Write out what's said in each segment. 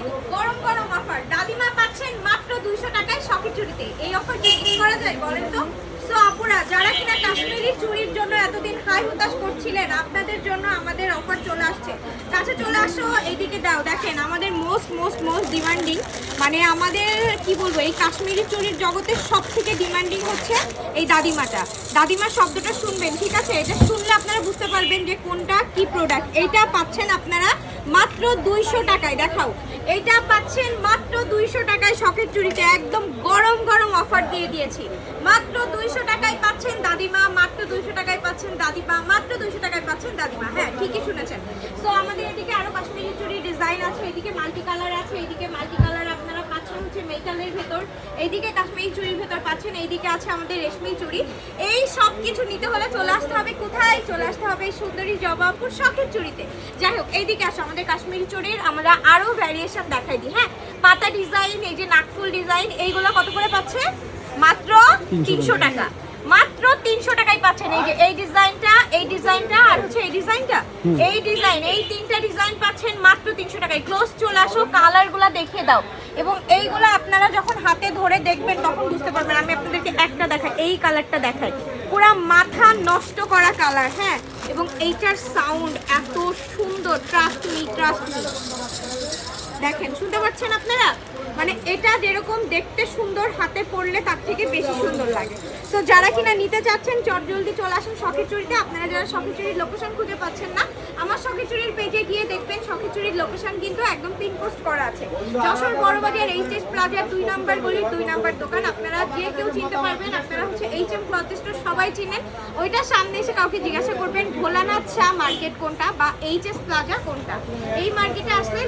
আলাইকুম। গরম গরম অফার দাদিমা পাচ্ছেন মাত্র 200 টাকায় শখের চুড়িতে। এই অফার কি মিস করা যায় বলেন তো? সো আপুরা যারা কিনা কাশ্মীরি চুড়ির জন্য এতদিন হাই হুতাশ করছিলেন, আপনাদের জন্য আমাদের অফার চলে আসছে। কাছে চলে আসো, এইদিকে দাও। দেখেন আমাদের মোস্ট ডিমান্ডিং, মানে আমাদের কি বলবো, এই কাশ্মীরি চুড়ির জগতের সব থেকে ডিমান্ডিং হচ্ছে এই দাদিমাটা। দাদিমা শব্দটা শুনবেন, ঠিক আছে? এটা শুনলে আপনারা বুঝতে পারবেন যে কোনটা কি প্রোডাক্ট। এইটা পাচ্ছেন আপনারা মাত্র 200 টাকায়। দেখাও, এইটা পাচ্ছেন মাত্র 200 টাকায় শখের চুড়িতে। একদম গরম গরম অফার দিয়ে দিয়েছি। মাত্র 200 টাকায় পাচ্ছেন দাদিমা, মাত্র 200 টাকায় পাচ্ছেন দাদিমা, মাত্র 200 টাকায় পাচ্ছেন দাদিমা। হ্যাঁ, ঠিকই শুনেছেন। সো আমাদের এদিকে আরো কাশ্মীরি চুড়ির ডিজাইন আছে, এদিকে মাল্টি কালার আছে, এইদিকে মাল্টি কালার আপনারা পাচ্ছেন হচ্ছে মেটালের ভেতর, এইদিকে কাশ্মীরি চুড়ির ভেতর পাচ্ছেন, এইদিকে আছে আমাদের রেশমি চুড়ি। এই সব কিছু নিতে হলে চলে আসতে হবে কোথায়? চলে আসতে হবে এই সুন্দরী জবাপুর শখের চুড়িতে। যাই হোক, এইদিকে আসো, আমাদের কাশ্মীরি চুড়ির আমরা আরো ভ্যারিয়েশন দেখাই দিই। হ্যাঁ, পাতা ডিজাইন, এই যে নাকফুল ডিজাইন, এইগুলো কত করে পাচ্ছে? মাত্র 300 টাকা। মাত্র 300 টাকায় পাচ্ছেন। এই যে এই ডিজাইনটা আর হচ্ছে এই ডিজাইনটা, এই ডিজাইন, এই তিনটা ডিজাইন পাচ্ছেন মাত্র 300 টাকায়। ক্লোজ চলে আসো, কালারগুলো দেখিয়ে দাও। এবং এইগুলো আপনারা যখন হাতে ধরে দেখবেন তখন বুঝতে পারবেন। আমি আপনাদেরকে একটা দেখাই, এই কালারটা দেখাই, পুরা মাথা নষ্ট করা কালার। হ্যাঁ, এবং এইটার সাউন্ড এত সুন্দর, ট্রাস্ট মি। দেখেন, শুনতে পাচ্ছেন আপনারা? মানে এটা যেরকম দেখতে সুন্দর, হাতে পড়লে তার থেকে বেশি সুন্দর লাগে। তো যারা কিনা নিতে চাচ্ছেন চটজলদি চলে আসুন শখের চুড়িতে। আপনারা যারা শখের চুড়ির লোকেশন খুঁজে পাচ্ছেন না, আমার শখের চুড়ির পেজে গিয়ে দেখবেন শখের চুড়ির লোকেশন কিন্তু একদম পিন পোস্ট করা আছে। যশোর বড়বাজার এইচএস প্লাজার 2 নম্বর গলির 2 নম্বর দোকান। আপনারা যে কেউ চিনতে পারবেন। আপনারা হচ্ছে এইচএম ক্লথ স্টোর সবাই চিনেন। ওইটার সামনে এসে কাউকে জিজ্ঞাসা করবেন ভোলানাথ শাহ মার্কেট কোনটা বা এইচএস প্লাজা কোনটা। এই মার্কেটে আসলে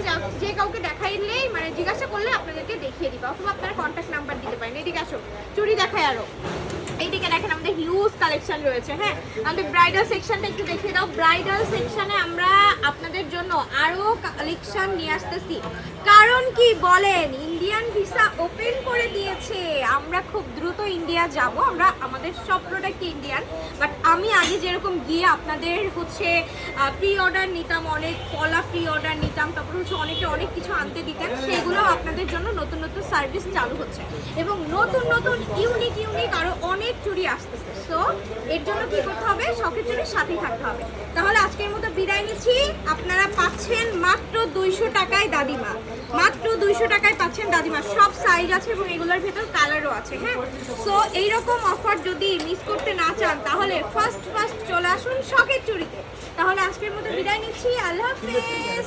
যে কাউকে দেখাইলেই, মানে জিজ্ঞাসা করলে আপনাদেরকে দেখিয়ে দিবা, অথবা আপনারা কন্ট্যাক্ট নাম্বার দিতে পারেন। এদিকে আসো, চুড়ি দেখায় আরো। এইদিকে দেখেন আমাদের হিউজ কালেকশন রয়েছে। হ্যাঁ, আমাদের ব্রাইডাল সেকশনটা একটু দেখিয়ে দাও। ব্রাইডাল সেকশনে আমরা আপনাদের জন্য আরো কালেকশন নিয়ে আসতেছি। কারণ কি বলেন, ইন্ডিয়ান ভিসা ওপেন করে দিয়েছে। আমরা খুব দ্রুত ইন্ডিয়া যাব। আমাদের সব প্রোডাক্ট ইন্ডিয়ান, বাট আমি আগে যেরকম গিয়ে আপনাদের হচ্ছে প্রি অর্ডার নিতাম, অনেক পলা প্রি অর্ডার নিতাম, তারপর হচ্ছে অনেক কিছু আনতে দিতেন। সেগুলো আপনাদের জন্য নতুন সার্ভিস চালু হচ্ছে এবং নতুন ইউনিক আরো অনেক চুড়ি আসতেছে। সো এর জন্য কি করতে হবে? শখের চুড়ির সাথেই থাকতে হবে। তাহলে আজকের মতো বিদায় নিচ্ছি। আপনারা পাচ্ছেন মাত্র 200 টাকায় দাদিমা, মাত্র 200 টাকায় পাচ্ছেন দাদিমা। সব সাইজ আছে এবং এগুলোর ভেতর কালারও আছে। হ্যাঁ, সো এইরকম অফার যদি মিস করতে না চান তাহলে ফার্স্ট চলে আসুন শখের চুড়িতে। তাহলে আজকের মতো বিদায় নিচ্ছি। আল্লাহ হাফেজ।